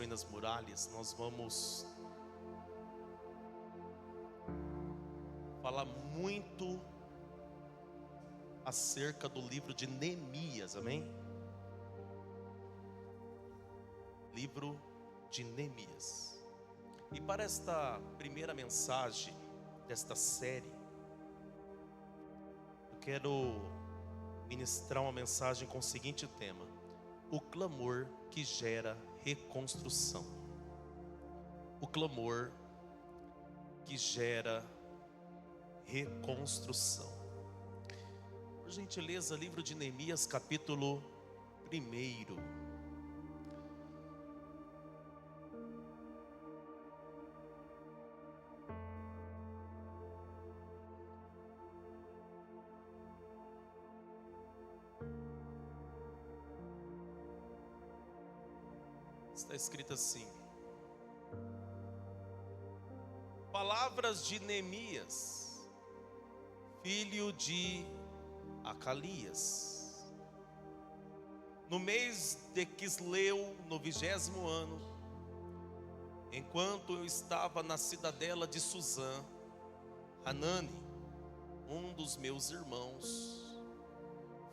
Reconstruindo as Muralhas, nós vamos falar muito acerca do livro de Neemias, amém? Livro de Neemias. E para esta primeira mensagem desta série, eu quero ministrar uma mensagem com o seguinte tema: o clamor que gera reconstrução. O clamor que gera reconstrução. Por gentileza, livro de Neemias, capítulo 1. Está escrito assim: palavras de Neemias, filho de Acalias, no mês de Quisleu, no 20º ano, enquanto eu estava na cidadela de Suzã, Hanani, um dos meus irmãos,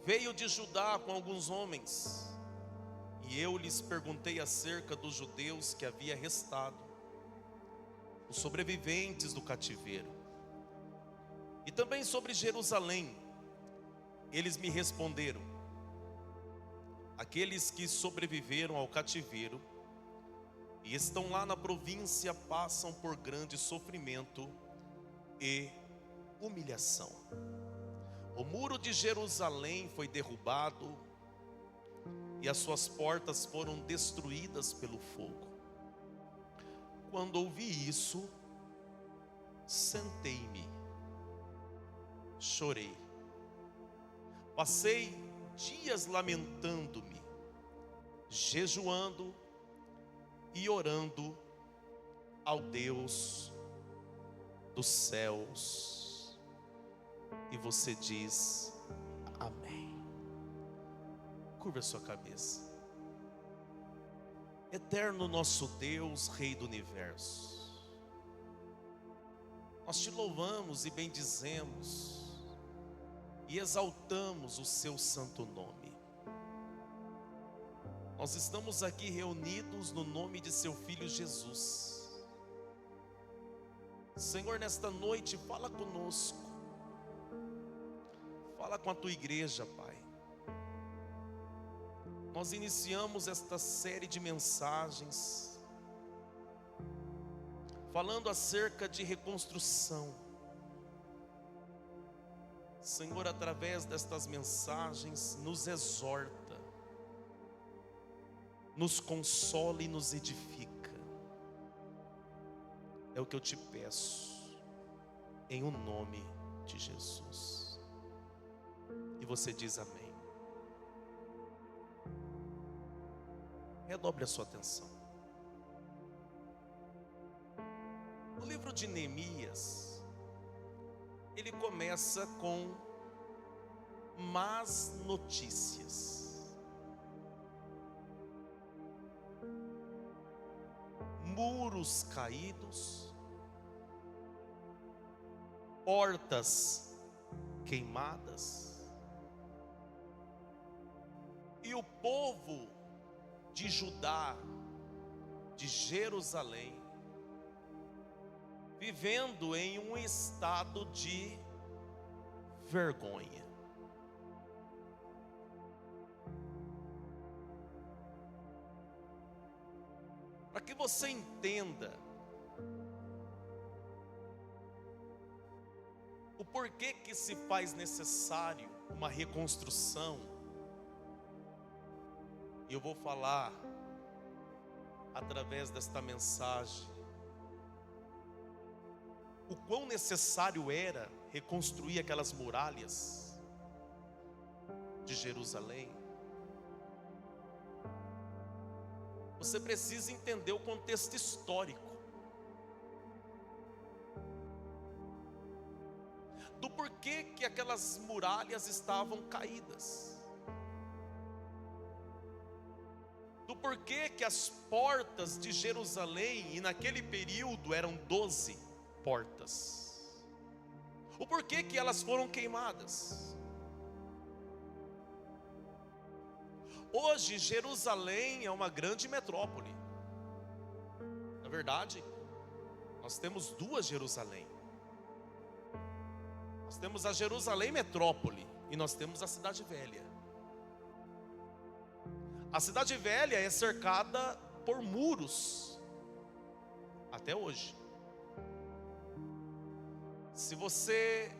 veio de Judá com alguns homens, e eu lhes perguntei acerca dos judeus que havia restado, os sobreviventes do cativeiro, e também sobre Jerusalém. Eles me responderam: aqueles que sobreviveram ao cativeiro e estão lá na província passam por grande sofrimento e humilhação. O muro de Jerusalém foi derrubado e as suas portas foram destruídas pelo fogo. Quando ouvi isso, sentei-me, chorei. Passei dias lamentando-me, jejuando e orando ao Deus dos céus. E você diz amém. Curva a sua cabeça. Eterno nosso Deus, Rei do Universo, nós te louvamos e bendizemos e exaltamos o seu santo nome. Nós estamos aqui reunidos no nome de seu Filho Jesus. Senhor, nesta noite fala conosco, fala com a tua igreja, Pai. Nós iniciamos esta série de mensagens falando acerca de reconstrução. Senhor, através destas mensagens, nos exorta, nos consola e nos edifica. É o que eu te peço, em o nome de Jesus. E você diz amém. Redobre a sua atenção. O livro de Neemias, ele começa com más notícias. Muros caídos, portas queimadas, e o povo de Judá, de Jerusalém, vivendo em um estado de vergonha. Para que você entenda o porquê que se faz necessário uma reconstrução, eu vou falar através desta mensagem o quão necessário era reconstruir aquelas muralhas de Jerusalém. Você precisa entender o contexto histórico do porquê que aquelas muralhas estavam caídas, do porquê que as portas de Jerusalém, e naquele período eram 12 portas. O porquê que elas foram queimadas. Hoje Jerusalém é uma grande metrópole. Na verdade, nós temos duas Jerusalém. Nós temos a Jerusalém metrópole e nós temos a Cidade Velha. A Cidade Velha é cercada por muros até hoje. Se você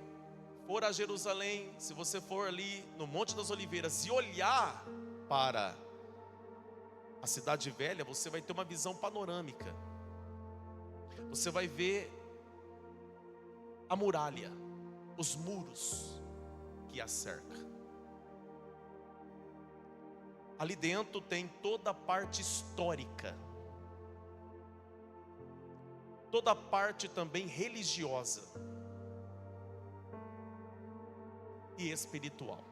for a Jerusalém, se você for ali no Monte das Oliveiras e olhar para a Cidade Velha, você vai ter uma visão panorâmica. Você vai ver a muralha, os muros que a cercam. Ali dentro tem toda a parte histórica, toda a parte também religiosa e espiritual.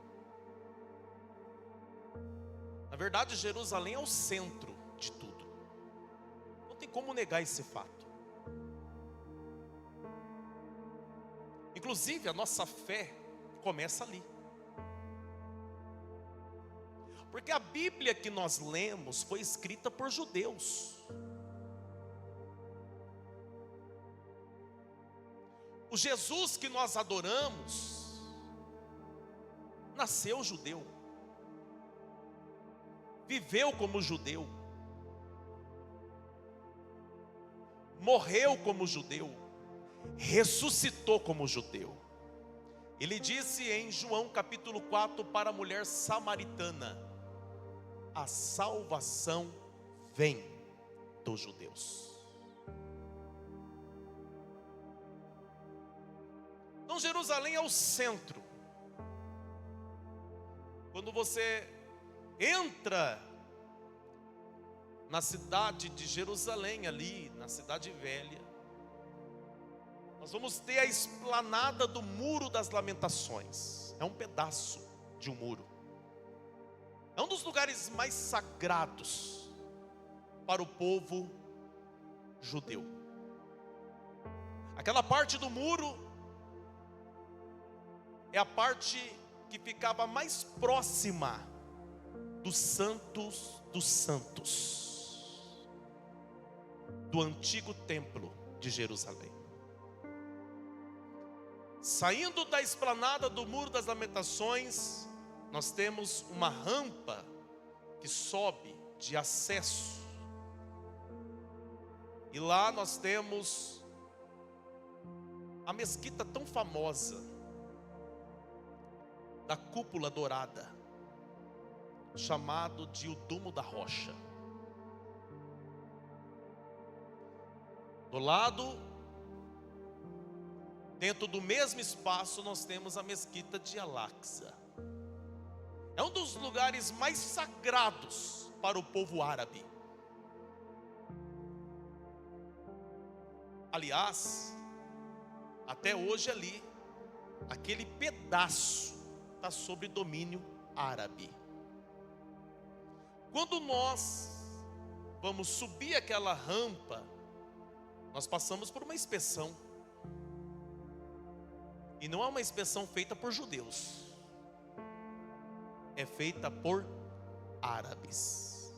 Na verdade, Jerusalém é o centro de tudo. Não tem como negar esse fato. Inclusive, a nossa fé começa ali. Porque a Bíblia que nós lemos foi escrita por judeus. O Jesus que nós adoramos nasceu judeu, viveu como judeu, morreu como judeu, ressuscitou como judeu. Ele disse em João capítulo 4 para a mulher samaritana: a salvação vem dos judeus. Então Jerusalém é o centro. Quando você entra na cidade de Jerusalém, ali na Cidade Velha, nós vamos ter a esplanada do Muro das Lamentações. É um pedaço de um muro. É um dos lugares mais sagrados para o povo judeu. Aquela parte do muro é a parte que ficava mais próxima dos santos dos santos, do antigo templo de Jerusalém. Saindo da esplanada do Muro das Lamentações, nós temos uma rampa que sobe de acesso. E lá nós temos a mesquita tão famosa da cúpula dourada, chamado de o Domo da Rocha. Do lado, dentro do mesmo espaço, nós temos a mesquita de Al-Aqsa. É um dos lugares mais sagrados para o povo árabe. Aliás, até hoje ali, aquele pedaço está sob domínio árabe. Quando nós vamos subir aquela rampa, nós passamos por uma inspeção. E não é uma inspeção feita por judeus, é feita por árabes.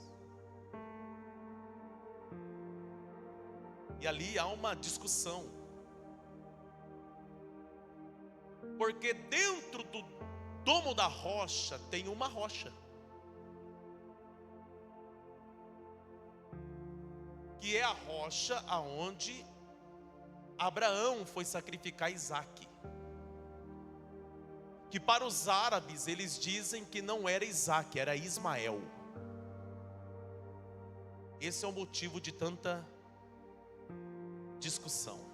E ali há uma discussão, porque dentro do Domo da Rocha tem uma rocha, que é a rocha aonde Abraão foi sacrificar Isaque. Que para os árabes eles dizem que não era Isaque, era Ismael. Esse é o motivo de tanta discussão.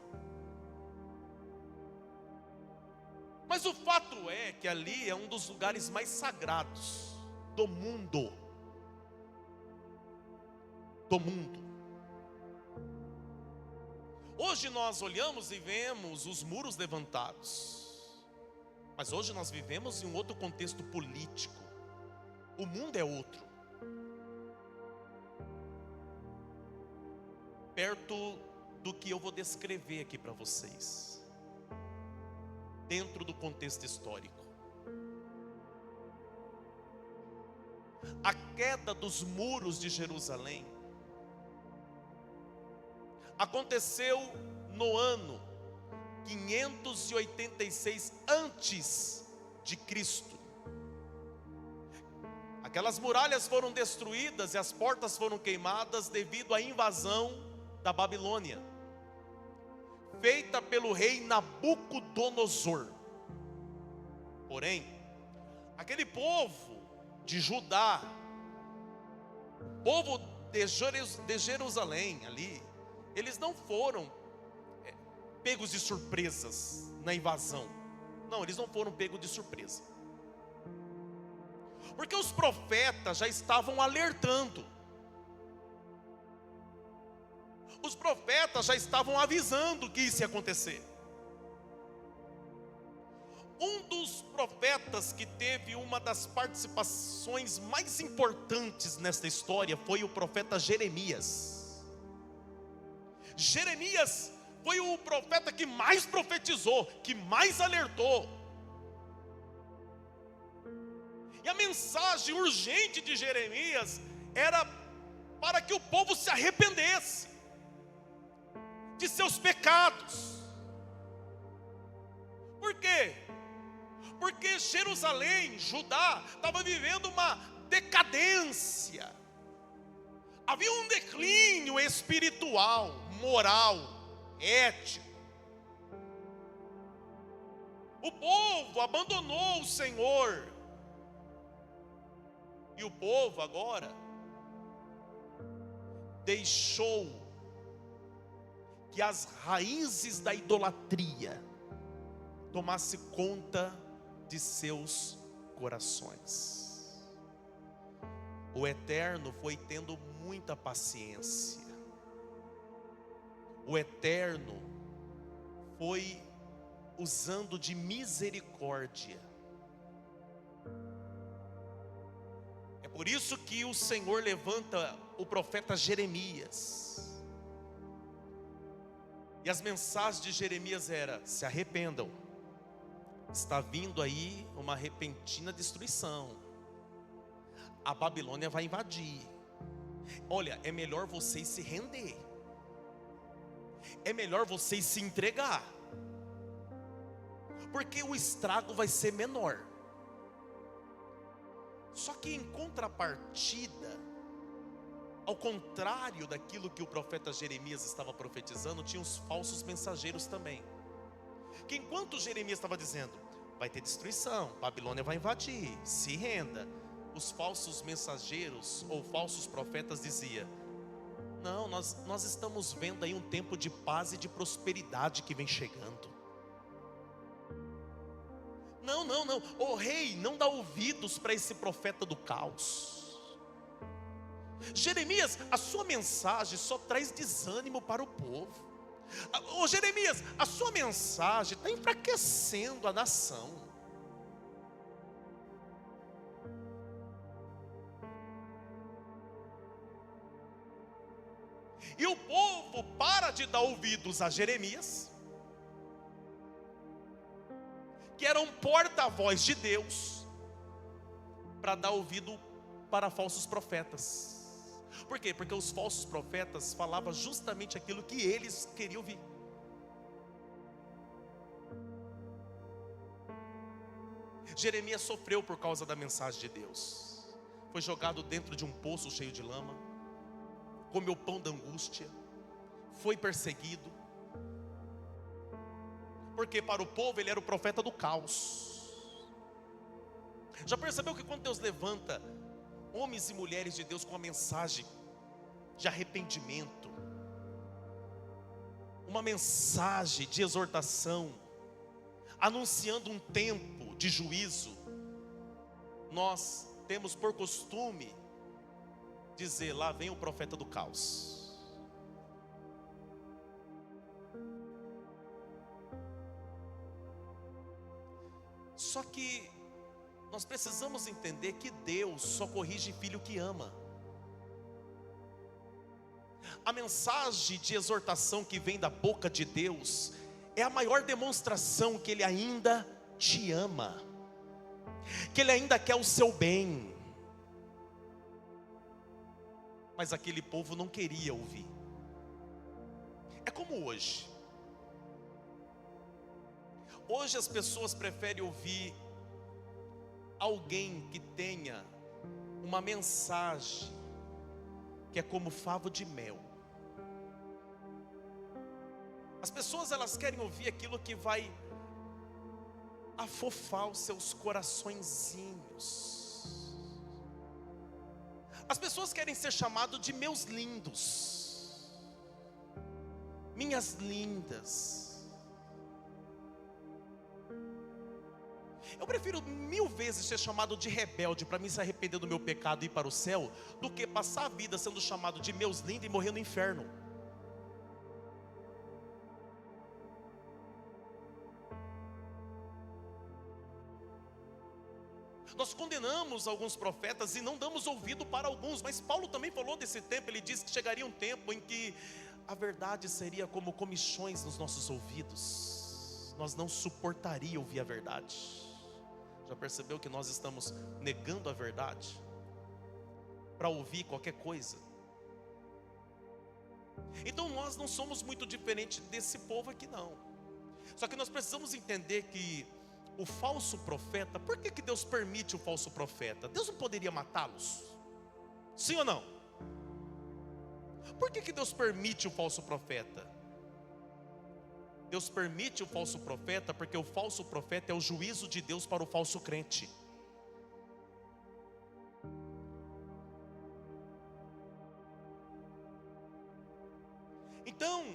Mas o fato é que ali é um dos lugares mais sagrados do mundo. Do mundo. Hoje nós olhamos e vemos os muros levantados. Mas hoje nós vivemos em um outro contexto político. O mundo é outro. perto do que eu vou descrever aqui para vocês, dentro do contexto histórico. A queda dos muros de Jerusalém aconteceu no ano 586 antes de Cristo. Aquelas muralhas foram destruídas e as portas foram queimadas devido à invasão da Babilônia, feita pelo rei Nabucodonosor. Porém, aquele povo de Judá, o povo de Jerusalém ali, eles não foram pegos de surpresas na invasão. Não, eles não foram pegos de surpresa, porque os profetas já estavam alertando. Os profetas já estavam avisando que isso ia acontecer. Um dos profetas que teve uma das participações mais importantes nesta história foi o profeta Jeremias. Jeremias foi o profeta que mais profetizou, que mais alertou. E a mensagem urgente de Jeremias era para que o povo se arrependesse de seus pecados. Por quê? Porque Jerusalém, Judá, estava vivendo uma decadência. Havia um declínio espiritual, moral, ético. O povo abandonou o Senhor. E o povo agora deixou que as raízes da idolatria tomasse conta de seus corações. O Eterno foi tendo muita paciência. O Eterno foi usando de misericórdia. É por isso que o Senhor levanta o profeta Jeremias. E as mensagens de Jeremias eram: se arrependam. Está vindo aí uma repentina destruição. A Babilônia vai invadir. Olha, é melhor vocês se render. É melhor vocês se entregar, porque o estrago vai ser menor. Só que em contrapartida, ao contrário daquilo que o profeta Jeremias estava profetizando, tinha os falsos mensageiros também. Que enquanto Jeremias estava dizendo: vai ter destruição, Babilônia vai invadir, se renda, os falsos mensageiros ou falsos profetas diziam: não, nós estamos vendo aí um tempo de paz e de prosperidade que vem chegando. Não, o rei, não dá ouvidos para esse profeta do caos. Jeremias, a sua mensagem só traz desânimo para o povo. Jeremias, a sua mensagem está enfraquecendo a nação. E o povo para de dar ouvidos a Jeremias, que era um porta-voz de Deus, para dar ouvido para falsos profetas. Por quê? Porque os falsos profetas falavam justamente aquilo que eles queriam ouvir. Jeremias sofreu por causa da mensagem de Deus. Foi jogado dentro de um poço cheio de lama, comeu pão da angústia, foi perseguido. Porque para o povo ele era o profeta do caos. Já percebeu que quando Deus levanta homens e mulheres de Deus com uma mensagem de arrependimento, uma mensagem de exortação, anunciando um tempo de juízo, nós temos por costume dizer: lá vem o profeta do caos. Só que nós precisamos entender que Deus só corrige filho que ama. a mensagem de exortação que vem da boca de Deus é a maior demonstração que Ele ainda te ama, que Ele ainda quer o seu bem. Mas aquele povo não queria ouvir. É como hoje. Hoje as pessoas preferem ouvir alguém que tenha uma mensagem que é como favo de mel. As pessoas, elas querem ouvir aquilo que vai afofar os seus coraçõezinhos. As pessoas querem ser chamadas de meus lindos, minhas lindas. Eu prefiro 1000 vezes ser chamado de rebelde para me se arrepender do meu pecado e ir para o céu, do que passar a vida sendo chamado de meus lindos e morrer no inferno. Nós condenamos alguns profetas e não damos ouvido para alguns, mas Paulo também falou desse tempo. Ele disse que chegaria um tempo em que a verdade seria como comichões nos nossos ouvidos. Nós não suportaríamos ouvir a verdade. Já percebeu que nós estamos negando a verdade para ouvir qualquer coisa? Então nós não somos muito diferentes desse povo aqui não. Só que nós precisamos entender que o falso profeta, por que Deus permite o falso profeta? Deus não poderia matá-los? Sim ou não? Por que Deus permite o falso profeta? Deus permite o falso profeta porque o falso profeta é o juízo de Deus para o falso crente. Então,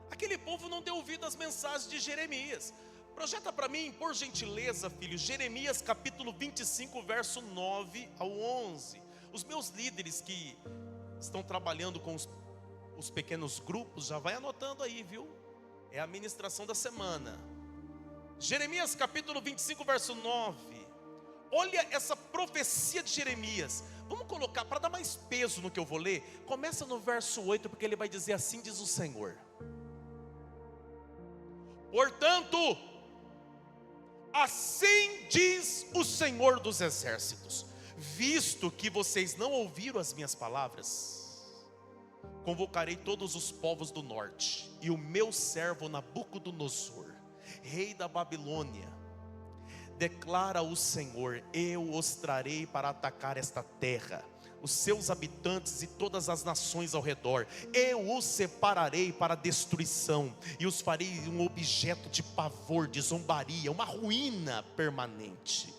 aquele povo não deu ouvido às mensagens de Jeremias. Projeta para mim, por gentileza, filho, Jeremias capítulo 25, verso 9 ao 11. Os meus líderes que estão trabalhando com os pequenos grupos, já vai anotando aí, viu? É a ministração da semana. Jeremias capítulo 25, verso 9. Olha essa profecia de Jeremias. Vamos colocar, para dar mais peso no que eu vou ler, começa no verso 8, porque ele vai dizer assim: diz o Senhor: portanto, assim diz o Senhor dos exércitos, visto que vocês não ouviram as minhas palavras, convocarei todos os povos do norte, e o meu servo Nabucodonosor, rei da Babilônia, declara o Senhor: eu os trarei para atacar esta terra, os seus habitantes e todas as nações ao redor. Eu os separarei para destruição, e os farei um objeto de pavor, de zombaria, uma ruína permanente.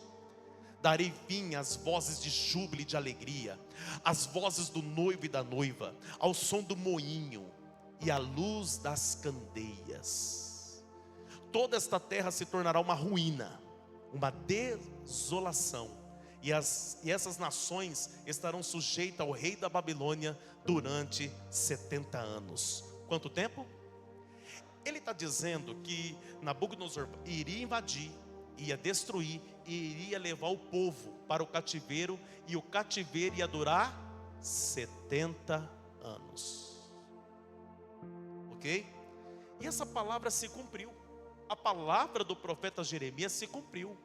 Darei fim às vozes de júbilo e de alegria, às vozes do noivo e da noiva, ao som do moinho e à luz das candeias. Toda esta terra se tornará uma ruína, uma desolação, e essas nações estarão sujeitas ao rei da Babilônia durante 70 anos. Quanto tempo? Ele está dizendo que Nabucodonosor iria invadir, ia destruir e iria levar o povo para o cativeiro, e o cativeiro ia durar 70 anos. Ok? E essa palavra se cumpriu. A palavra do profeta Jeremias se cumpriu.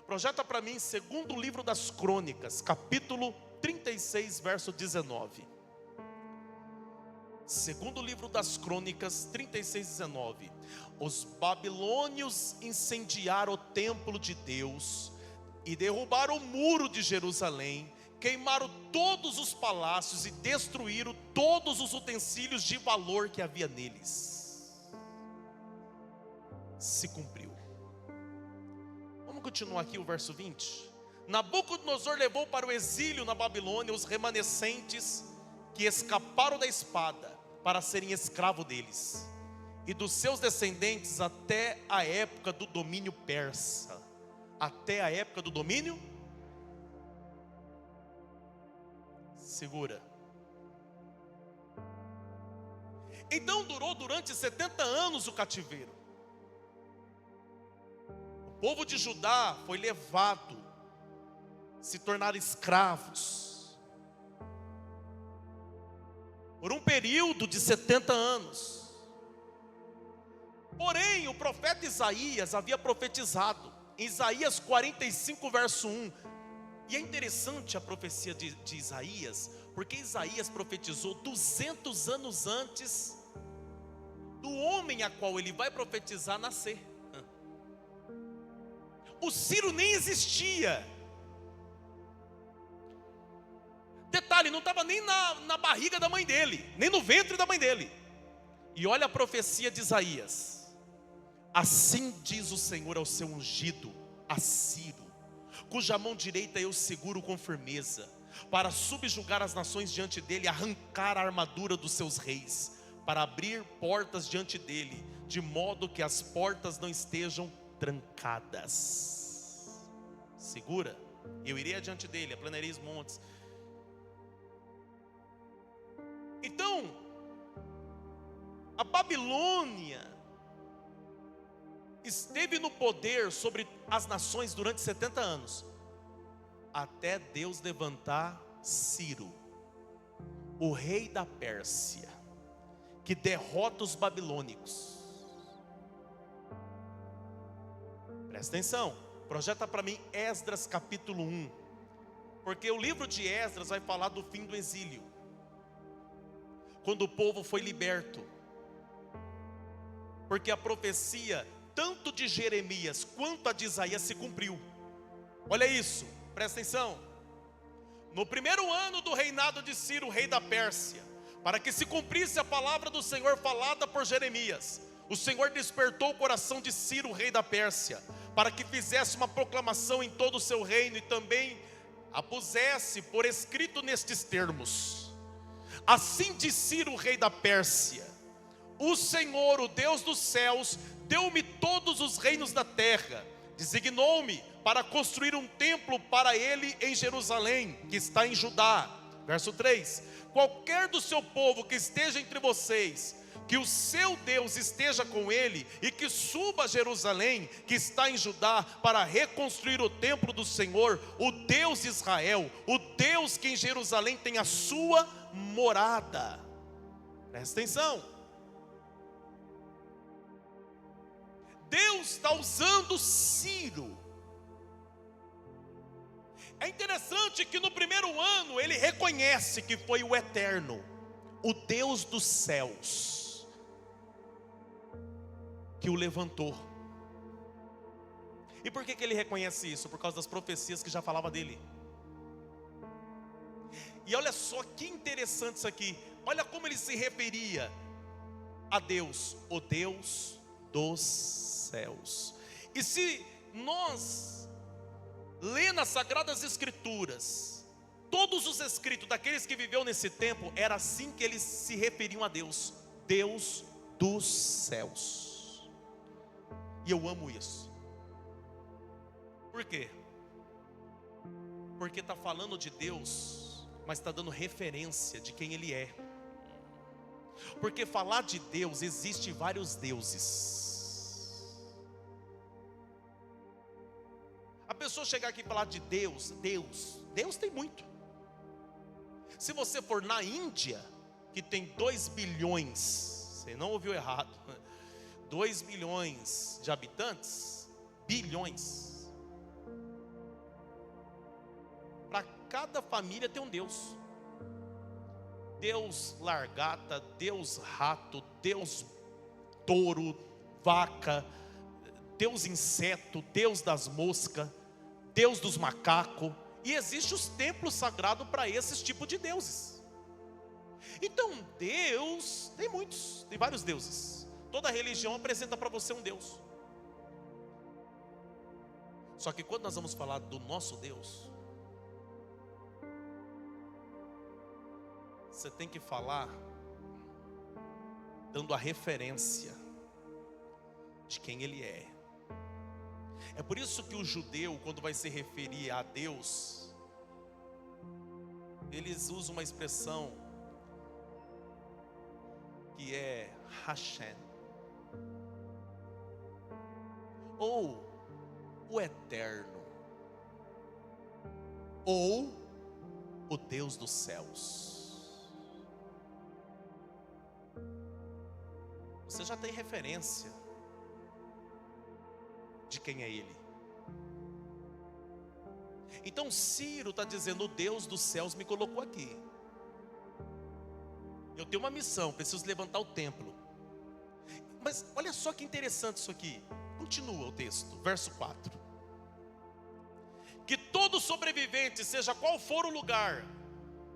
Projeta para mim segundo livro das Crônicas, capítulo 36, verso 19. Segundo livro das Crônicas, 36, 19. Os babilônios incendiaram o templo de Deus e derrubaram o muro de Jerusalém, queimaram todos os palácios e destruíram todos os utensílios de valor que havia neles. Se cumpriu. Vamos continuar aqui o verso 20. Nabucodonosor levou para o exílio na Babilônia os remanescentes que escaparam da espada, para serem escravos deles, e dos seus descendentes até a época do domínio persa. Até a época do domínio? Segura. Então durou durante 70 anos o cativeiro. O povo de Judá foi levado, se tornaram escravos. por um período de 70 anos. Porém, o profeta Isaías havia profetizado, em Isaías 45, verso 1. E é interessante a profecia de Isaías, porque Isaías profetizou 200 anos antes do homem a qual ele vai profetizar nascer. O Ciro nem existia. Detalhe, não estava nem na barriga da mãe dele, nem no ventre da mãe dele. E olha a profecia de Isaías: assim diz o Senhor ao seu ungido, a Ciro, cuja mão direita eu seguro com firmeza, para subjugar as nações diante dele, arrancar a armadura dos seus reis, para abrir portas diante dele, de modo que as portas não estejam trancadas. Segura, eu irei adiante dele, aplanarei os montes. Então, a Babilônia esteve no poder sobre as nações durante 70 anos, até Deus levantar Ciro, o rei da Pérsia, que derrota os babilônicos. Presta atenção, projeta para mim Esdras capítulo 1, porque o livro de Esdras vai falar do fim do exílio, quando o povo foi liberto, porque a profecia tanto de Jeremias quanto a de Isaías se cumpriu. Olha isso, presta atenção. No primeiro ano do reinado de Ciro, rei da Pérsia, para que se cumprisse a palavra do Senhor falada por Jeremias, o Senhor despertou o coração de Ciro, rei da Pérsia, para que fizesse uma proclamação em todo o seu reino e também a pusesse por escrito nestes termos: assim diz Ciro, rei da Pérsia: o Senhor, o Deus dos céus, deu-me todos os reinos da terra, designou-me para construir um templo para ele em Jerusalém, que está em Judá. Verso 3: qualquer do seu povo que esteja entre vocês, que o seu Deus esteja com ele, e que suba a Jerusalém, que está em Judá, para reconstruir o templo do Senhor, o Deus de Israel, o Deus que em Jerusalém tem a sua morada. Presta atenção, Deus está usando Ciro. É interessante que no primeiro ano ele reconhece que foi o Eterno, o Deus dos céus, que o levantou. E por que ele reconhece isso? Por causa das profecias que já falava dele. E olha só que interessante isso aqui. Olha como ele se referia a Deus, o Deus dos céus. E se nós ler nas Sagradas Escrituras, todos os escritos daqueles que viveu nesse tempo, era assim que eles se referiam a Deus: Deus dos céus. E eu amo isso. Por quê? Porque está falando de Deus, mas está dando referência de quem Ele é. Porque falar de Deus, existe vários deuses. A pessoa chegar aqui e falar de Deus tem muito. Se você for na Índia, que tem 2 bilhões, você não ouviu errado, 2 bilhões de habitantes, bilhões. Para cada família tem um Deus. Deus largata, Deus rato, Deus touro, vaca, Deus inseto, Deus das moscas, Deus dos macacos. E existem os templos sagrados para esses tipos de deuses. Então Deus, tem muitos, tem vários deuses. Toda religião apresenta para você um Deus. Só que quando nós vamos falar do nosso Deus, você tem que falar dando a referência de quem Ele é. É por isso que o judeu, quando vai se referir a Deus, eles usam uma expressão que é Hashem, ou o Eterno, ou o Deus dos céus. você já tem referência de quem é Ele. Então Ciro está dizendo: o Deus dos céus me colocou aqui. Eu tenho uma missão, preciso levantar o templo. Mas olha só que interessante isso aqui. Continua o texto, verso 4. Que todo sobrevivente, seja qual for o lugar,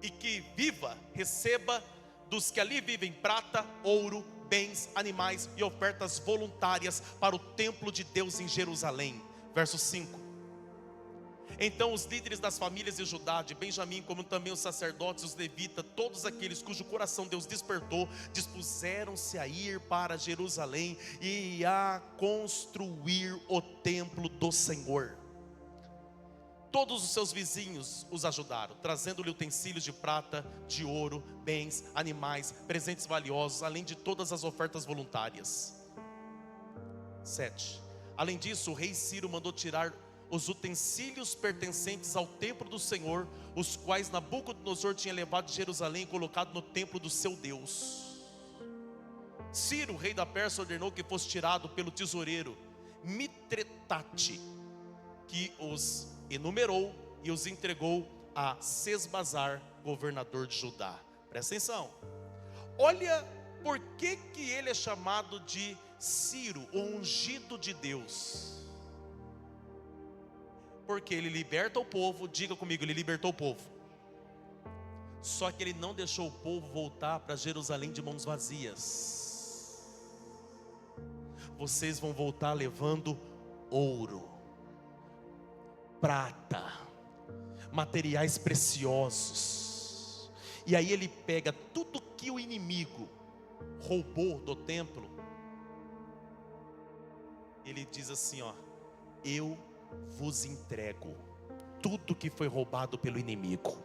e que viva, receba dos que ali vivem prata, ouro, bens, animais e ofertas voluntárias para o templo de Deus em Jerusalém. Verso 5. Então os líderes das famílias de Judá, de Benjamim, como também os sacerdotes, os levitas, todos aqueles cujo coração Deus despertou, dispuseram-se a ir para Jerusalém e a construir o templo do Senhor. Todos os seus vizinhos os ajudaram, trazendo-lhe utensílios de prata, de ouro, bens, animais, presentes valiosos, além de todas as ofertas voluntárias. 7. Além disso, o rei Ciro mandou tirar os utensílios pertencentes ao templo do Senhor, os quais Nabucodonosor tinha levado de Jerusalém e colocado no templo do seu Deus. Ciro, rei da Pérsia, ordenou que fosse tirado pelo tesoureiro Mitretate, que os enumerou e os entregou a Sesbazar, governador de Judá. Presta atenção. Olha por que ele é chamado de Ciro, o ungido de Deus. Porque ele liberta o povo. Diga comigo, ele libertou o povo. Só que ele não deixou o povo voltar para Jerusalém de mãos vazias. Vocês vão voltar levando ouro, prata, materiais preciosos. E aí ele pega tudo que o inimigo roubou do templo. Ele diz assim, ó: eu vos entrego tudo que foi roubado pelo inimigo.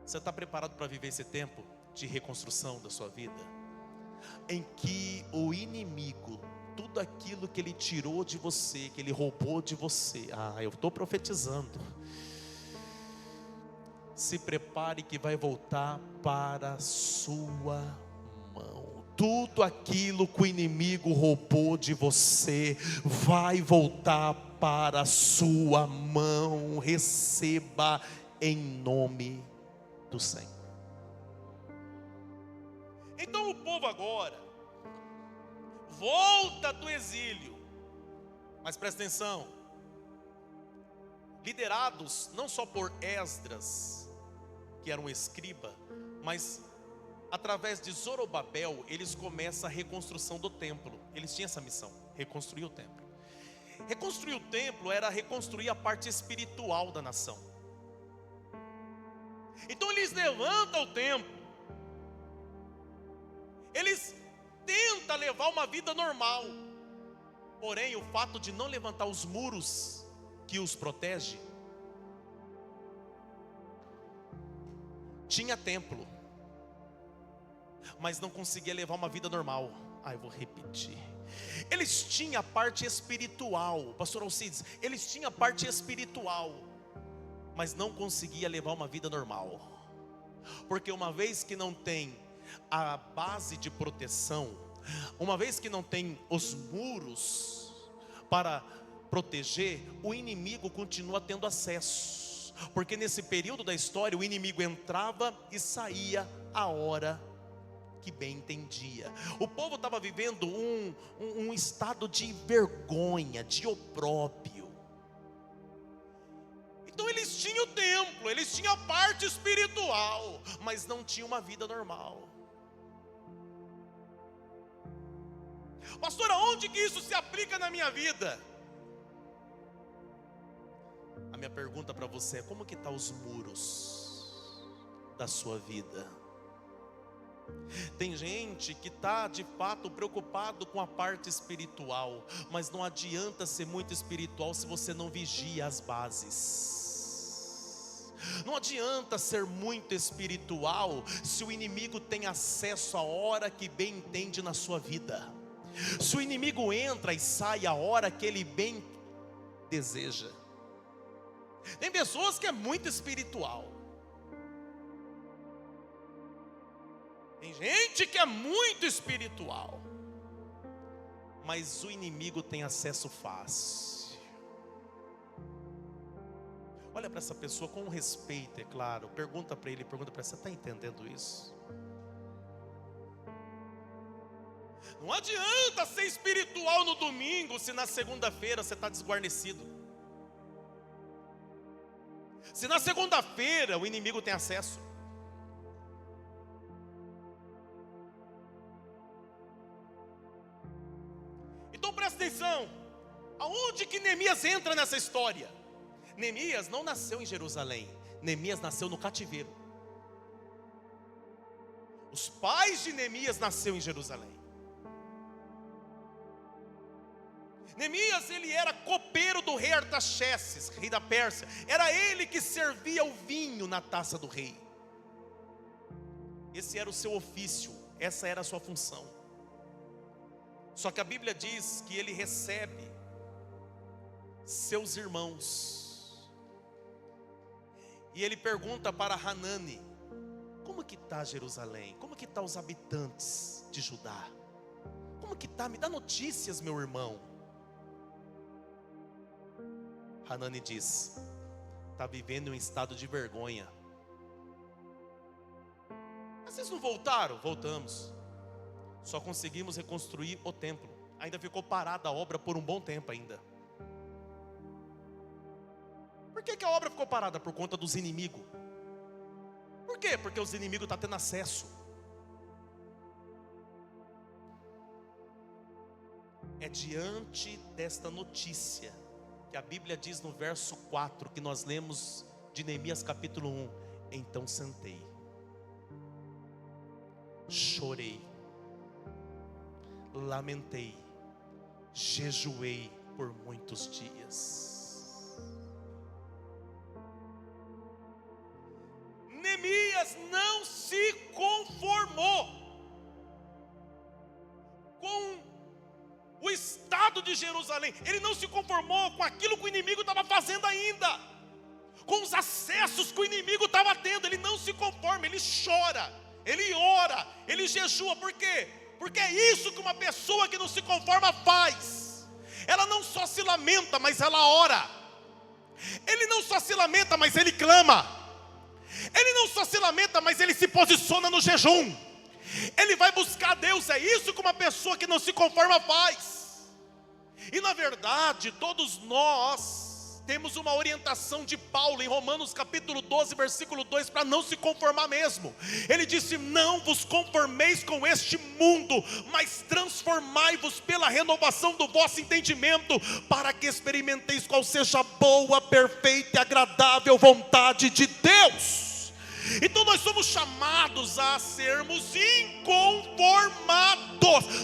Você está preparado para viver esse tempo de reconstrução da sua vida? Em que o inimigo, tudo aquilo que ele tirou de você, que ele roubou de você, eu estou profetizando, se prepare que vai voltar para a sua mão. Tudo aquilo que o inimigo roubou de você vai voltar para a sua mão. Receba em nome do Senhor. Então o povo agora volta do exílio, mas presta atenção, liderados não só por Esdras, que era um escriba, mas através de Zorobabel, eles começam a reconstrução do templo. Eles tinham essa missão, reconstruir o templo. Reconstruir o templo era reconstruir a parte espiritual da nação. Então eles levantam o templo, eles tentam levar uma vida normal. Porém, o fato de não levantar os muros que os protege, tinha templo, mas não conseguia levar uma vida normal. Eu vou repetir. Eles tinham a parte espiritual, pastor Alcides, eles tinham a parte espiritual, mas não conseguia levar uma vida normal. Porque uma vez que não tem a base de proteção, uma vez que não tem os muros para proteger, o inimigo continua tendo acesso. Porque nesse período da história, o inimigo entrava e saía a hora que bem entendia. O povo estava vivendo um estado de vergonha, de opróbrio. Então eles tinham o templo, eles tinham a parte espiritual, mas não tinham uma vida normal. Pastor, aonde que isso se aplica na minha vida? A minha pergunta para você é: como que estão os muros da sua vida? Tem gente que está de fato preocupado com a parte espiritual, mas não adianta ser muito espiritual se você não vigia as bases. Não adianta ser muito espiritual se o inimigo tem acesso a hora que bem entende na sua vida. Se o inimigo entra e sai a hora que ele bem deseja. Tem pessoas que é muito espiritual, Tem gente que é muito espiritual, mas o inimigo tem acesso fácil. Olha para essa pessoa com respeito, é claro. Pergunta para ele, pergunta para ela: você está entendendo isso? Não adianta ser espiritual no domingo se na segunda-feira você está desguarnecido. Se na segunda-feira o inimigo tem acesso. Então presta atenção. Aonde que Neemias entra nessa história? Neemias não nasceu em Jerusalém. Neemias nasceu no cativeiro. Os pais de Neemias nasceram em Jerusalém. Neemias, ele era copeiro do rei Artaxerxes, rei da Pérsia. Era ele que servia o vinho na taça do rei. Esse era o seu ofício, essa era a sua função. Só que a Bíblia diz que ele recebe seus irmãos. E ele pergunta para Hanani: como que está Jerusalém? Como que estão os habitantes de Judá? Como que está? Me dá notícias, meu irmão. Hanani diz: está vivendo em um estado de vergonha. Mas vocês não voltaram? Voltamos. Só conseguimos reconstruir o templo. Ainda ficou parada a obra por um bom tempo ainda. Por que a obra ficou parada? Por conta dos inimigos. Por quê? Porque os inimigos estão tendo acesso. É diante desta notícia que a Bíblia diz no verso 4, que nós lemos de Neemias capítulo 1. Então sentei, chorei, lamentei, jejuei por muitos dias. Neemias não se conformou com o estado de Jerusalém. Ele não se conformou com aquilo que o inimigo estava fazendo ainda, com os acessos que o inimigo estava tendo. Ele não se conforma, ele chora, ele ora, ele jejua. Por quê? Porque é isso que uma pessoa que não se conforma faz. Ela não só se lamenta, mas ela ora. Ele não só se lamenta, mas ele clama. Ele não só se lamenta, mas ele se posiciona no jejum. Ele vai buscar Deus. É isso que uma pessoa que não se conforma faz. E na verdade, todos nós temos uma orientação de Paulo em Romanos capítulo 12, versículo 2, para não se conformar mesmo. Ele disse: não vos conformeis com este mundo, mas transformai-vos pela renovação do vosso entendimento, para que experimenteis qual seja a boa, perfeita e agradável vontade de Deus. Então nós somos chamados a sermos inconformados.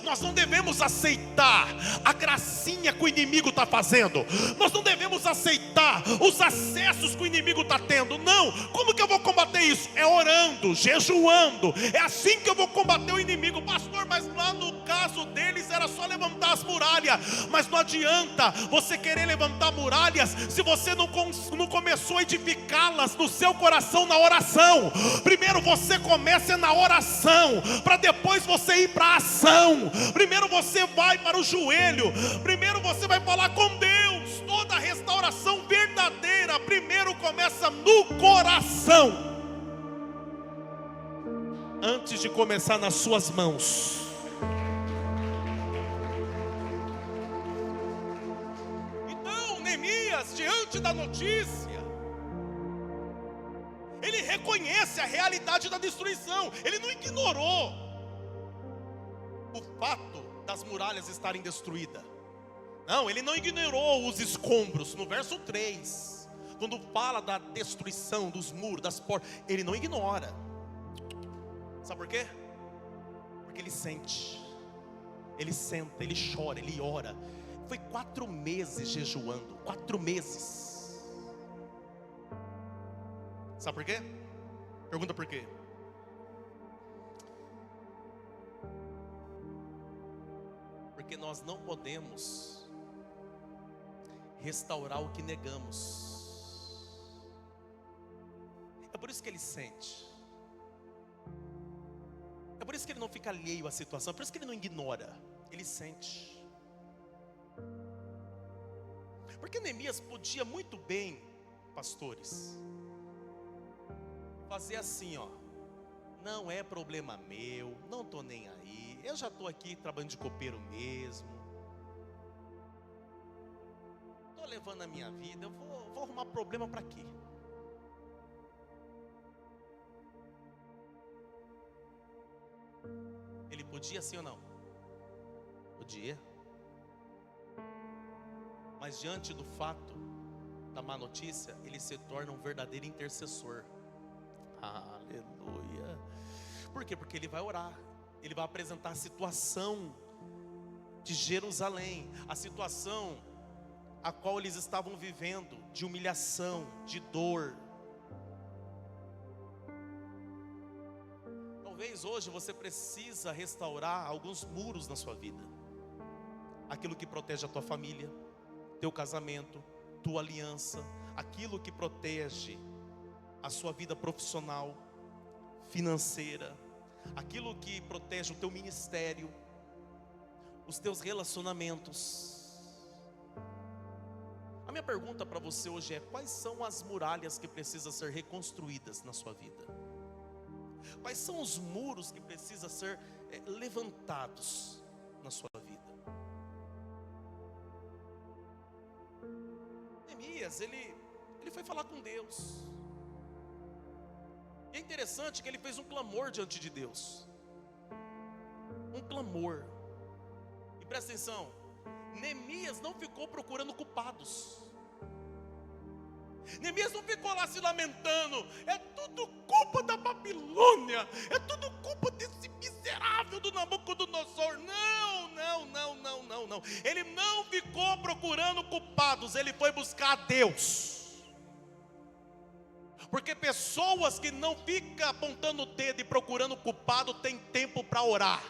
Nós não devemos aceitar a gracinha que o inimigo está fazendo. Nós não devemos aceitar os acessos que o inimigo está tendo. Não, como que eu vou combater isso? É orando, jejuando. É assim que eu vou combater o inimigo. Pastor, mas lá no caso deles era só levantar as muralhas. Mas não adianta você querer levantar muralhas se você não começou a edificá-las no seu coração na oração. Primeiro você começa na oração, para depois você ir para a ação. Primeiro você vai para o joelho, primeiro você vai falar com Deus. Toda a restauração verdadeira primeiro começa no coração, antes de começar nas suas mãos. Então Neemias, diante da notícia, ele reconhece a realidade da destruição. Ele não ignorou o fato das muralhas estarem destruídas. Não, ele não ignorou os escombros. No verso 3, quando fala da destruição dos muros, das portas, ele não ignora. Sabe por quê? Porque ele sente, ele senta, ele chora, ele ora. Foi 4 meses jejuando, 4 meses. Sabe por quê? Pergunta por quê? Porque nós não podemos restaurar o que negamos. É por isso que ele sente. É por isso que ele não fica alheio à situação, por isso que ele não ignora, ele sente. Porque Neemias podia muito bem, pastores, fazer assim, ó: não é problema meu, não estou nem aí, eu já estou aqui trabalhando de copeiro mesmo, estou levando a minha vida, eu vou arrumar problema para quê? Ele podia sim ou não? Podia. Mas diante do fato da má notícia, ele se torna um verdadeiro intercessor. Aleluia. Por quê? Porque ele vai orar, ele vai apresentar a situação de Jerusalém, a situação a qual eles estavam vivendo, de humilhação, de dor. Talvez hoje você precisa restaurar alguns muros na sua vida. Aquilo que protege a tua família, teu casamento, tua aliança, aquilo que protege a sua vida profissional, financeira, aquilo que protege o teu ministério, os teus relacionamentos. A minha pergunta para você hoje é: quais são as muralhas que precisam ser reconstruídas na sua vida? Quais são os muros que precisam ser levantados na sua vida? Neemias, ele foi falar com Deus. E é interessante que ele fez um clamor diante de Deus. Um clamor. E presta atenção, Neemias não ficou procurando culpados. Neemias não ficou lá se lamentando: é tudo culpa da Babilônia, é tudo culpa desse miserável do Nabucodonosor. Não. Ele não ficou procurando culpados, ele foi buscar a Deus. Porque pessoas que não ficam apontando o dedo e procurando culpado, tem tempo para orar,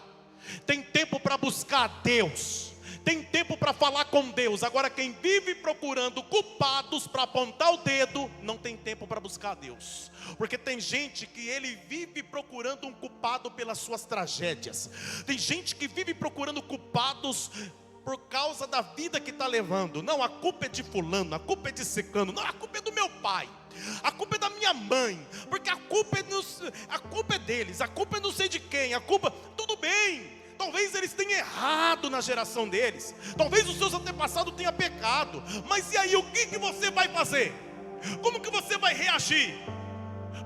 tem tempo para buscar a Deus, tem tempo para falar com Deus. Agora quem vive procurando culpados para apontar o dedo, não tem tempo para buscar a Deus. Porque tem gente que ele vive procurando um culpado pelas suas tragédias. Tem gente que vive procurando culpados por causa da vida que está levando. Não, a culpa é de fulano, a culpa é de ciclano. Não, a culpa é do meu pai, a culpa é da minha mãe, porque a culpa é deles, a culpa é não sei de quem, a culpa, tudo bem. Talvez eles tenham errado na geração deles, talvez os seus antepassados tenham pecado, mas e aí, o que você vai fazer? Como que você vai reagir?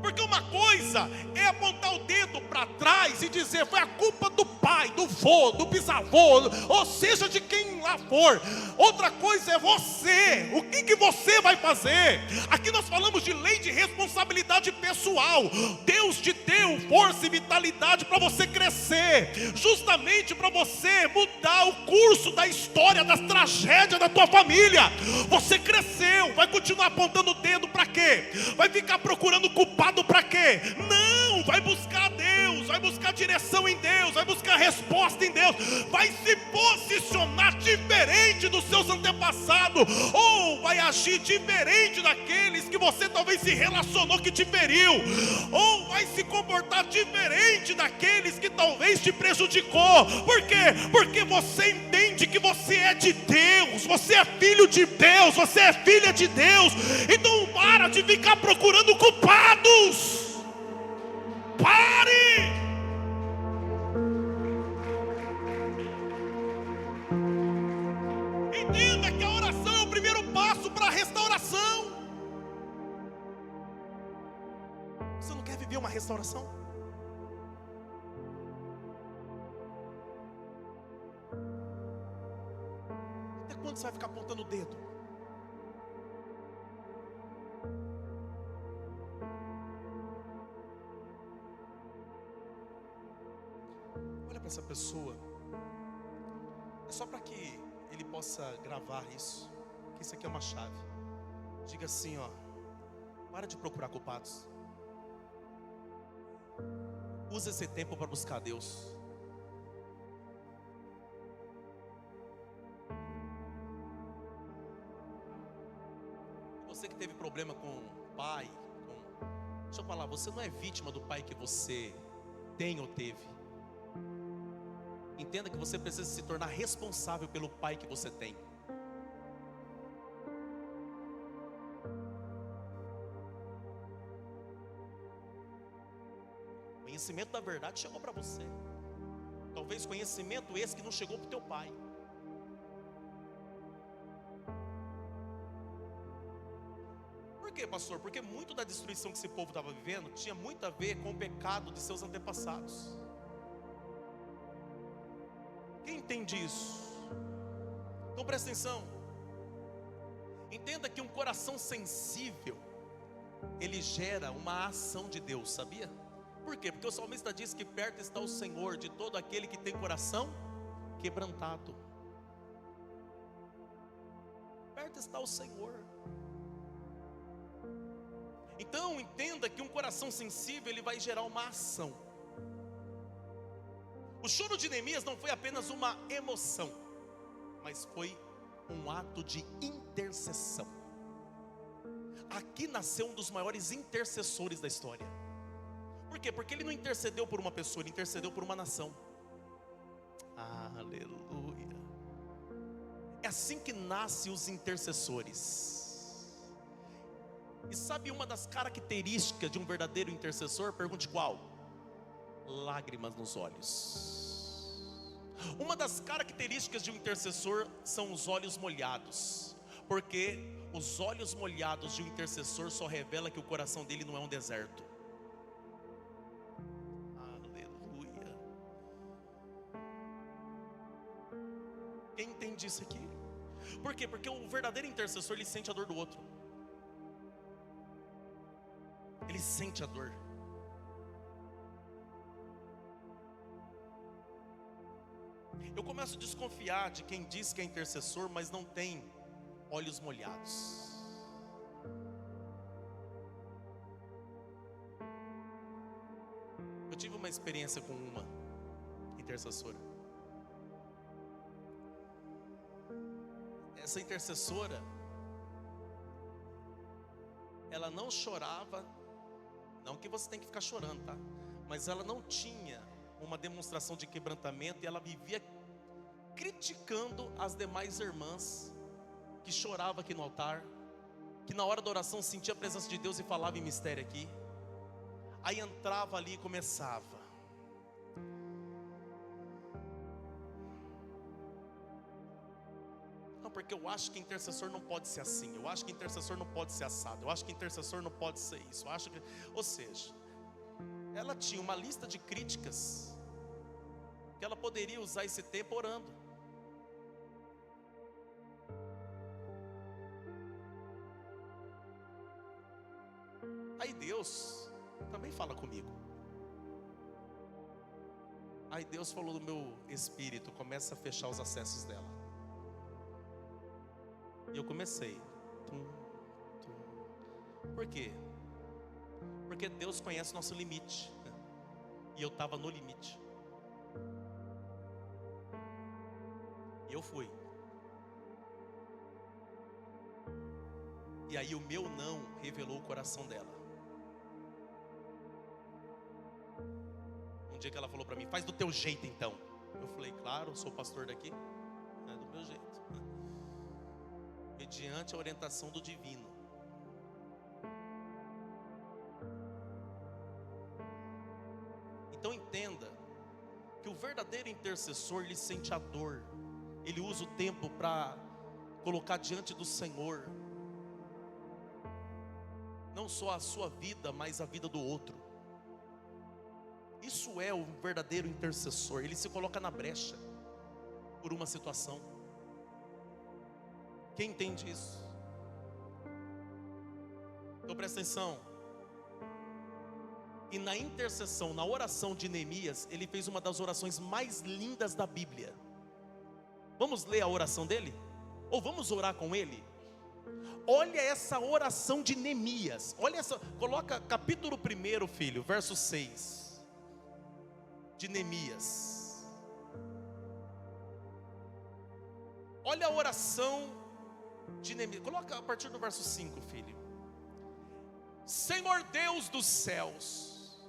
Porque uma coisa é apontar o dedo para trás e dizer: foi a culpa do pai, do vô, do bisavô, ou seja, de quem lá for. Outra coisa é você. O que você vai fazer? Aqui nós falamos de lei de responsabilidade pessoal. Deus te deu força e vitalidade para você crescer, justamente para você mudar o curso da história, das tragédias da tua família. Você cresceu, vai continuar apontando o dedo para quê? Vai ficar procurando culpado para quê? Não, vai buscar Deus, vai buscar direção em Deus, vai buscar resposta em Deus, vai se posicionar diferente dos seus antepassados, ou vai agir diferente daqueles que você talvez se relacionou que te feriu, ou vai se comportar diferente daqueles que talvez te prejudicou. Por quê? Porque você entende que você é de Deus, você é filho de Deus, você é filha de Deus. Então para de ficar procurando culpados. Pare! Entenda que a oração é o primeiro passo para a restauração. Você não quer viver uma restauração? Até quando você vai ficar apontando o dedo? Olha para essa pessoa. É só para que ele possa gravar isso, que isso aqui é uma chave. Diga assim, ó: para de procurar culpados. Use esse tempo para buscar Deus. Você que teve problema com o pai, deixa eu falar, você não é vítima do pai que você tem ou teve. Entenda que você precisa se tornar responsável pelo pai que você tem. Conhecimento da verdade chegou para você. Talvez conhecimento esse que não chegou para o teu pai. Por quê, pastor? Porque muito da destruição que esse povo estava vivendo tinha muito a ver com o pecado de seus antepassados. Quem entende isso? Então presta atenção. Entenda que um coração sensível, ele gera uma ação de Deus, sabia? Por quê? Porque o salmista diz que perto está o Senhor de todo aquele que tem coração quebrantado. Perto está o Senhor. Então entenda que um coração sensível, ele vai gerar uma ação. O choro de Neemias não foi apenas uma emoção, mas foi um ato de intercessão. Aqui nasceu um dos maiores intercessores da história. Por quê? Porque ele não intercedeu por uma pessoa, ele intercedeu por uma nação. Aleluia. É assim que nascem os intercessores. E sabe uma das características de um verdadeiro intercessor? Pergunte qual? Lágrimas nos olhos. Uma das características de um intercessor são os olhos molhados, porque os olhos molhados de um intercessor só revela que o coração dele não é um deserto. Aleluia. Quem entende isso aqui? Por quê? Porque o verdadeiro intercessor, ele sente a dor do outro. Ele sente a dor. Eu começo a desconfiar de quem diz que é intercessor, mas não tem olhos molhados. Eu tive uma experiência com uma intercessora. Essa intercessora, ela não chorava, não que você tem que ficar chorando, tá? Mas ela não tinha uma demonstração de quebrantamento, e ela vivia criticando as demais irmãs que choravam aqui no altar, que na hora da oração sentia a presença de Deus e falava em mistério aqui. Aí entrava ali e começava: não, porque eu acho que intercessor não pode ser assim, eu acho que intercessor não pode ser assado, eu acho que intercessor não pode ser isso, eu acho que... Ou seja, ela tinha uma lista de críticas que ela poderia usar esse tempo orando. Aí Deus também fala comigo. Aí Deus falou no meu espírito: começa a fechar os acessos dela. E eu comecei. Por quê? Porque Deus conhece nosso limite, né? E eu estava no limite. E eu fui. E aí o meu não revelou o coração dela. Um dia que ela falou para mim: faz do teu jeito então. Eu falei: claro, eu sou pastor daqui, é do meu jeito, mediante a orientação do divino. Então entenda que o verdadeiro intercessor, ele sente a dor, ele usa o tempo para colocar diante do Senhor não só a sua vida, mas a vida do outro. Isso é o verdadeiro intercessor. Ele se coloca na brecha por uma situação. Quem entende isso? Então presta atenção. E na intercessão, na oração de Neemias, ele fez uma das orações mais lindas da Bíblia. Vamos ler a oração dele? Ou vamos orar com ele? Olha essa oração de Neemias. Olha essa, coloca capítulo 1, filho, verso 6 de Neemias. Olha a oração de Neemias. Coloca a partir do verso 5, filho. Senhor Deus dos céus,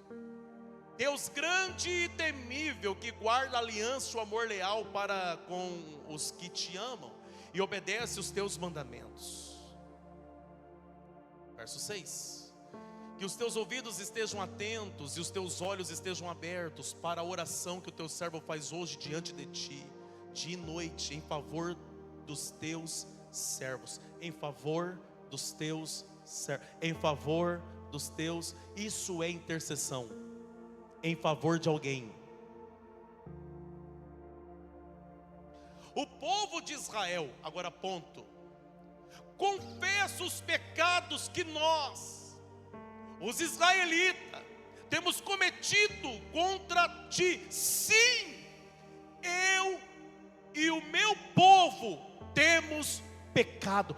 Deus grande e temível, que guarda a aliança, o amor leal para com os que te amam e obedece os teus mandamentos. Verso 6: que os teus ouvidos estejam atentos e os teus olhos estejam abertos para a oração que o teu servo faz hoje diante de ti, dia e noite, em favor dos teus servos, em favor dos teus servos, em favor dos teus. Isso é intercessão, em favor de alguém. O povo de Israel, agora ponto, confessa os pecados que nós, os israelitas, temos cometido contra ti. Sim, eu e o meu povo temos pecado.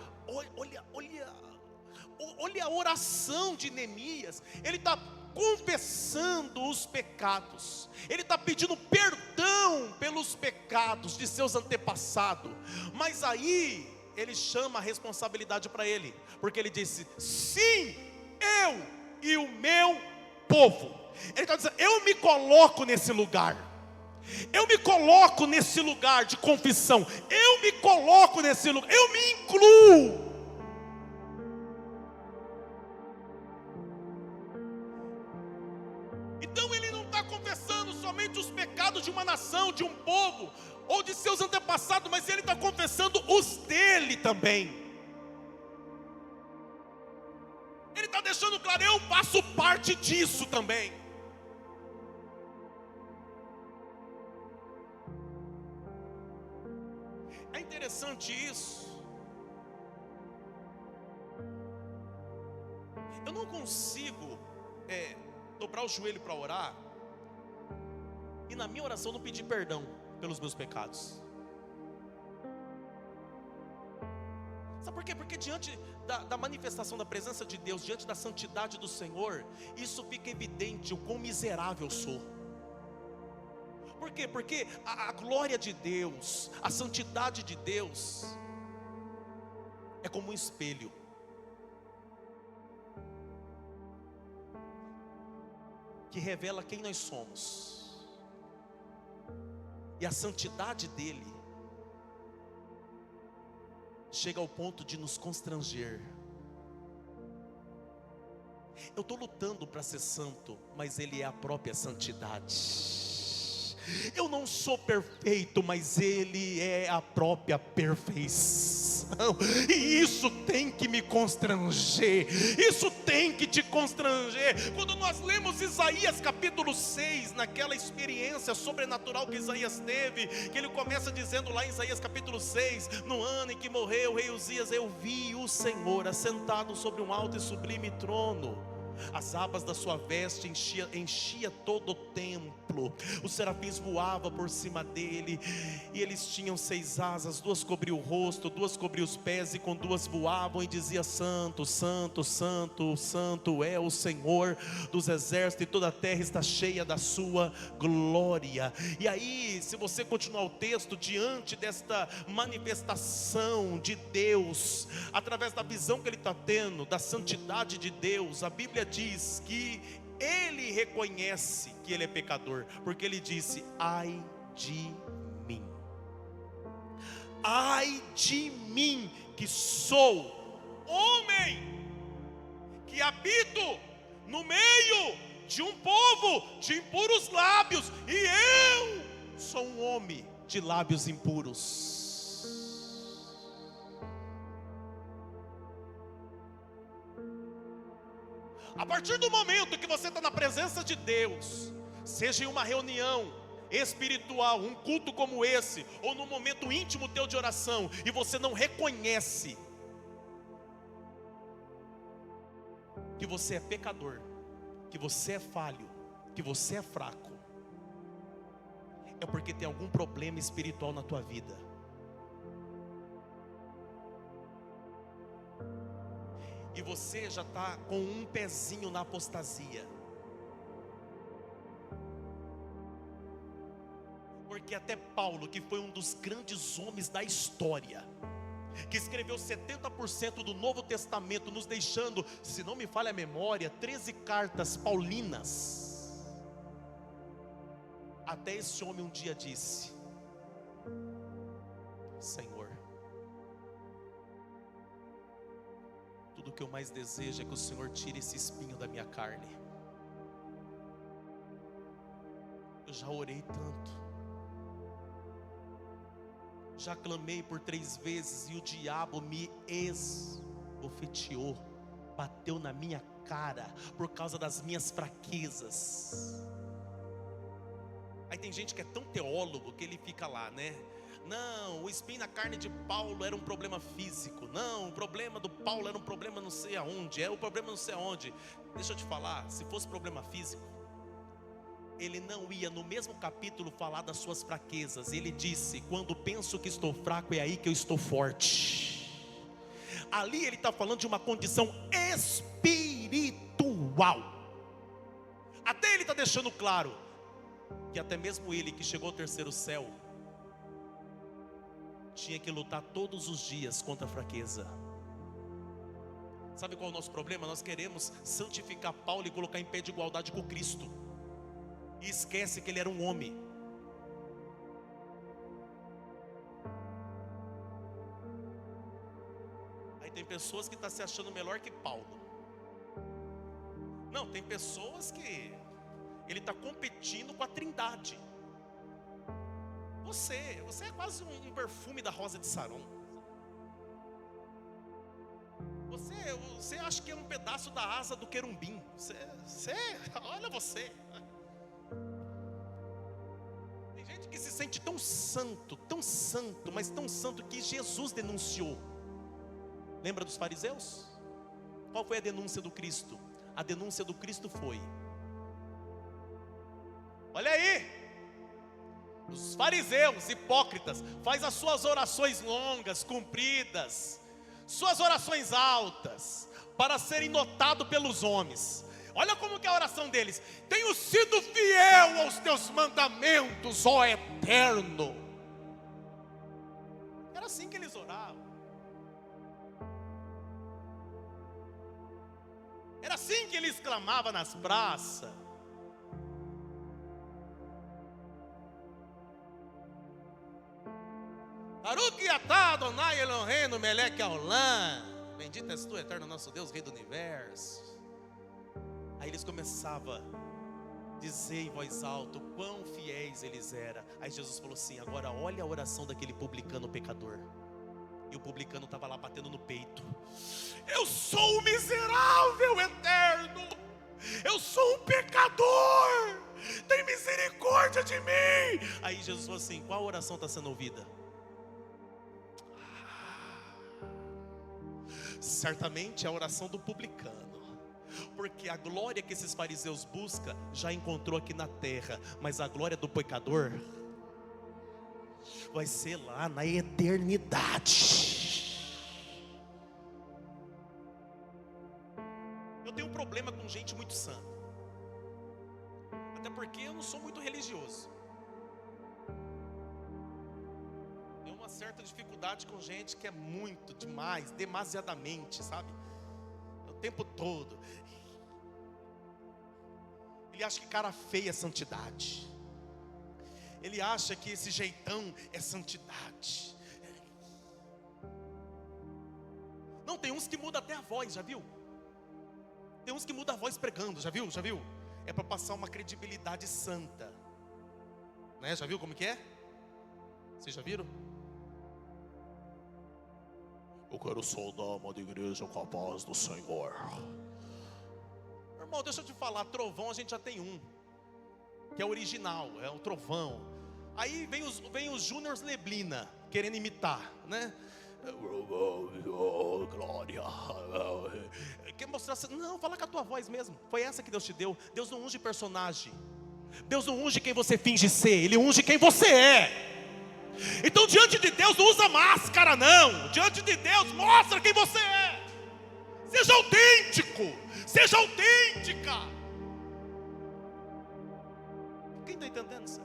Olha a oração de Neemias. Ele está confessando os pecados, ele está pedindo perdão pelos pecados de seus antepassados. Mas aí ele chama a responsabilidade para ele, porque ele disse: sim, eu e o meu povo. Ele está dizendo: eu me coloco nesse lugar, eu me coloco nesse lugar de confissão, eu me coloco nesse lugar, eu me incluo. Então ele não está confessando somente os pecados de uma nação, de um povo, ou de seus antepassados, mas ele está confessando os dele também. Ele está deixando claro: eu faço parte disso também. É interessante isso. Eu não consigo dobrar o joelho para orar e na minha oração não pedir perdão pelos meus pecados. Sabe por quê? Porque diante da manifestação da presença de Deus, diante da santidade do Senhor, isso fica evidente o quão miserável eu sou. Por quê? Porque a glória de Deus, a santidade de Deus é como um espelho. Que revela quem nós somos. E a santidade dele chega ao ponto de nos constranger. Eu estou lutando para ser santo, mas ele é a própria santidade. Eu não sou perfeito, mas ele é a própria perfeição. E isso tem que me constranger. Isso tem que te constranger. Quando nós lemos Isaías capítulo 6, naquela experiência sobrenatural que Isaías teve, que ele começa dizendo lá em Isaías capítulo 6: no ano em que morreu o rei Uzias, eu vi o Senhor assentado sobre um alto e sublime trono. As abas da sua veste enchia todo o templo. Os serafins voavam por cima dele, e eles tinham 6 asas, 2 cobriam o rosto, 2 cobriam os pés, e com 2 voavam, e dizia: santo, santo, santo, santo é o Senhor dos exércitos, e toda a terra está cheia da sua glória. E aí, se você continuar o texto, diante desta manifestação de Deus, através da visão que ele está tendo da santidade de Deus, a Bíblia diz que ele reconhece que ele é pecador, porque ele disse: ai de mim, ai de mim, que sou homem, que habito no meio de um povo de impuros lábios, e eu sou um homem de lábios impuros. A partir do momento que você está na presença de Deus, seja em uma reunião espiritual, um culto como esse, ou num momento íntimo teu de oração, e você não reconhece que você é pecador, que você é falho, que você é fraco, é porque tem algum problema espiritual na tua vida. E você já está com um pezinho na apostasia. Porque até Paulo, que foi um dos grandes homens da história, que escreveu 70% do Novo Testamento, nos deixando, se não me falha a memória, 13 cartas paulinas. Até esse homem um dia disse: Senhor, tudo que eu mais desejo é que o Senhor tire esse espinho da minha carne. Eu já orei tanto, já clamei por 3 vezes e o diabo me esbofeteou, bateu na minha cara por causa das minhas fraquezas. Aí tem gente que é tão teólogo que ele fica lá, né? Não, o espinho na carne de Paulo era um problema físico. Não, o problema do Paulo era um problema não sei aonde. É o problema não sei aonde. Deixa eu te falar, se fosse problema físico, ele não ia no mesmo capítulo falar das suas fraquezas. Ele disse: quando penso que estou fraco, é aí que eu estou forte. Ali ele está falando de uma condição espiritual. Até ele está deixando claro que até mesmo ele que chegou ao 3º céu tinha que lutar todos os dias contra a fraqueza. Sabe qual é o nosso problema? Nós queremos santificar Paulo e colocar em pé de igualdade com Cristo, e esquece que ele era um homem. Aí tem pessoas que estão se achando melhor que Paulo. Não, tem pessoas que ele está competindo com a Trindade. Você é quase um perfume da rosa de Saron. Você acha que é um pedaço da asa do querubim. Olha você. Tem gente que se sente tão santo, mas tão santo que Jesus denunciou. Lembra dos fariseus? Qual foi a denúncia do Cristo? A denúncia do Cristo foi: olha aí, os fariseus hipócritas faz as suas orações longas, compridas, suas orações altas, para serem notados pelos homens. Olha como que é a oração deles: tenho sido fiel aos teus mandamentos, ó Eterno. Era assim que eles oravam. Era assim que eles clamavam nas praças. Baruch atah Adonai Eloheinu melech haolam. Bendito és tu, eterno nosso Deus, Rei do Universo. Aí eles começavam a dizer em voz alta o quão fiéis eles eram. Aí Jesus falou assim: agora olha a oração daquele publicano pecador. E o publicano estava lá batendo no peito: eu sou um miserável, Eterno. Eu sou um pecador. Tem misericórdia de mim. Aí Jesus falou assim: qual oração está sendo ouvida? Certamente é a oração do publicano, porque a glória que esses fariseus buscam já encontrou aqui na terra, mas a glória do pecador vai ser lá na eternidade. Eu tenho um problema com gente muito santa, até porque eu não sou muito religioso. Uma certa dificuldade com gente que é muito demais, demasiadamente, sabe? O tempo todo. Ele acha que cara feia é santidade. Ele acha que esse jeitão é santidade. Não, tem uns que mudam até a voz, já viu? Tem uns que mudam a voz pregando, já viu? Já viu? É para passar uma credibilidade santa, né? Já viu como que é? Vocês já viram? Eu quero saudar uma igreja com a paz do Senhor. Irmão, deixa eu te falar, trovão a gente já tem um, que é original, é o trovão. Aí vem os Júniors Neblina, querendo imitar, né? Glória. Quer mostrar assim? Não, fala com a tua voz mesmo. Foi essa que Deus te deu. Deus não unge personagem. Deus não unge quem você finge ser. Ele unge quem você é. Então diante de Deus não usa máscara não. Diante de Deus mostra quem você é. Seja autêntico. Seja autêntica. Quem está entendendo isso?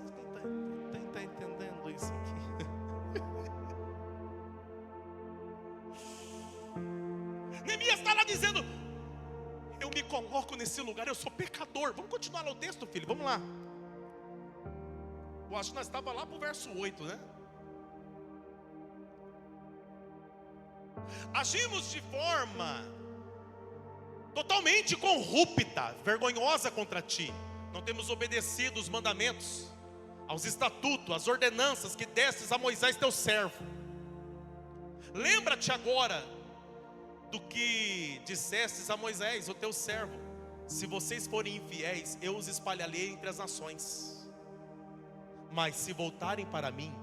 Quem está entendendo isso aqui? Neemias está lá dizendo: eu me coloco nesse lugar, eu sou pecador. Vamos continuar lá o texto, filho, vamos lá. Eu acho que nós estávamos lá para o verso 8, né? Agimos de forma totalmente corrupta, vergonhosa contra ti. Não temos obedecido os mandamentos, aos estatutos, às ordenanças que destes a Moisés teu servo. Lembra-te agora do que dissestes a Moisés, o teu servo: se vocês forem infiéis, eu os espalharei entre as nações. Mas se voltarem para mim,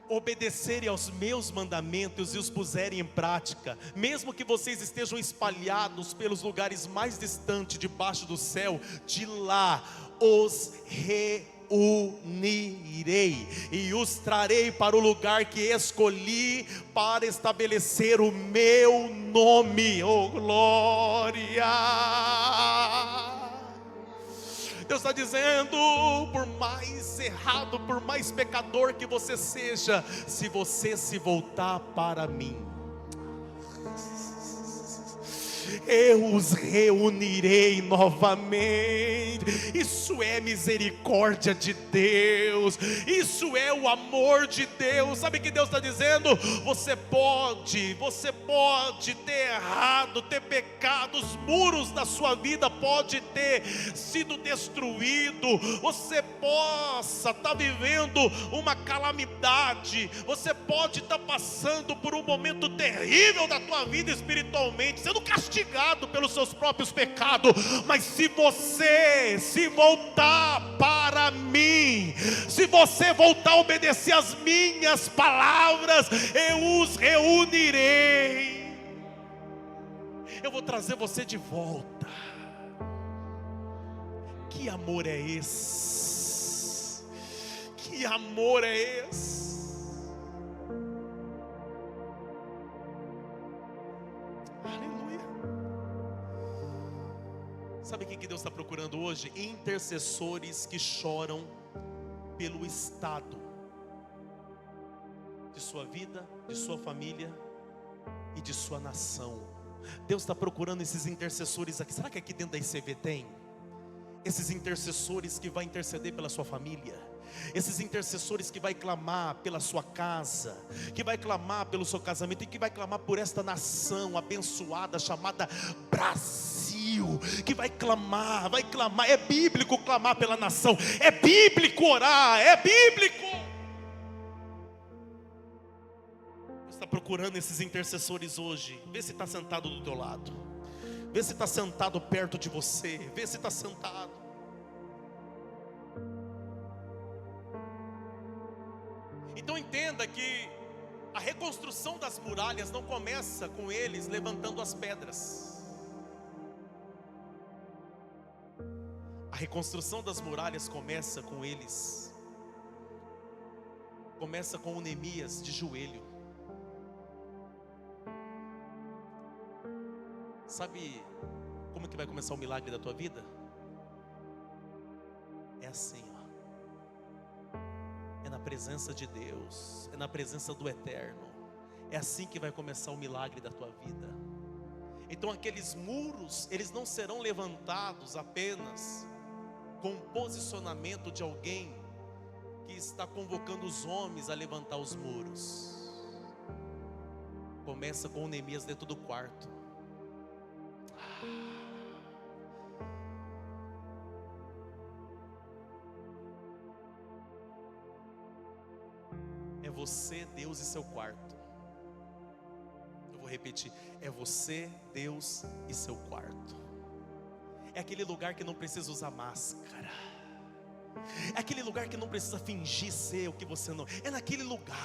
obedecerem aos meus mandamentos e os puserem em prática, mesmo que vocês estejam espalhados pelos lugares mais distantes debaixo do céu, de lá os reunirei e os trarei para o lugar que escolhi para estabelecer o meu nome. Oh glória! Deus está dizendo: por mais errado, por mais pecador que você seja, se você se voltar para mim, eu os reunirei novamente. Isso é misericórdia de Deus, isso é o amor de Deus. Sabe o que Deus está dizendo? Você pode ter errado, ter pecado, os muros da sua vida pode ter sido destruído, você possa estar vivendo uma calamidade, você pode estar passando por um momento terrível da tua vida espiritualmente, sendo castigado pelos seus próprios pecados, mas se você se voltar para mim, se você voltar a obedecer as minhas palavras, eu os reunirei, eu vou trazer você de volta. Que amor é esse? Que amor é esse? Aleluia. Sabe o que Deus está procurando hoje? Intercessores que choram pelo estado de sua vida, de sua família e de sua nação. Deus está procurando esses intercessores aqui. Será que aqui dentro da ICV tem? Esses intercessores que vai interceder pela sua família, esses intercessores que vai clamar pela sua casa, que vai clamar pelo seu casamento e que vai clamar por esta nação abençoada chamada Brasil, que vai clamar, é bíblico clamar pela nação, é bíblico orar, é bíblico. Você está procurando esses intercessores hoje. Vê se está sentado do teu lado, vê se está sentado perto de você, vê se está sentado. Então entenda que a reconstrução das muralhas não começa com eles levantando as pedras. A reconstrução das muralhas começa com eles, começa com o Neemias de joelho. Sabe como que vai começar o milagre da tua vida? É assim, ó. É na presença de Deus, é na presença do Eterno. É assim que vai começar o milagre da tua vida. Então aqueles muros, eles não serão levantados apenas com o posicionamento de alguém que está convocando os homens a levantar os muros. Começa com o Neemias dentro do quarto. É você, Deus e seu quarto. Eu vou repetir: é você, Deus e seu quarto. É aquele lugar que não precisa usar máscara, é aquele lugar que não precisa fingir ser o que você não é. Naquele lugar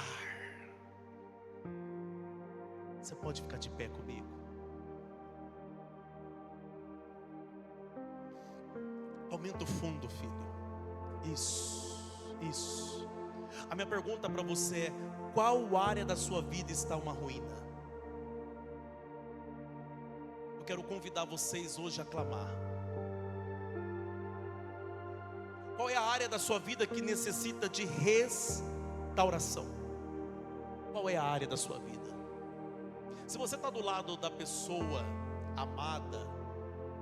você pode ficar de pé comigo. Aumenta o fundo, filho. Isso. A minha pergunta para você é: qual área da sua vida está uma ruína? Eu quero convidar vocês hoje a clamar. Qual é a área da sua vida que necessita de restauração? Qual é a área da sua vida? Se você está do lado da pessoa amada,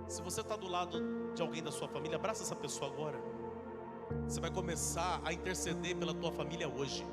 Se você está do lado de alguém da sua família, abraça essa pessoa agora. Você vai começar a interceder pela tua família hoje.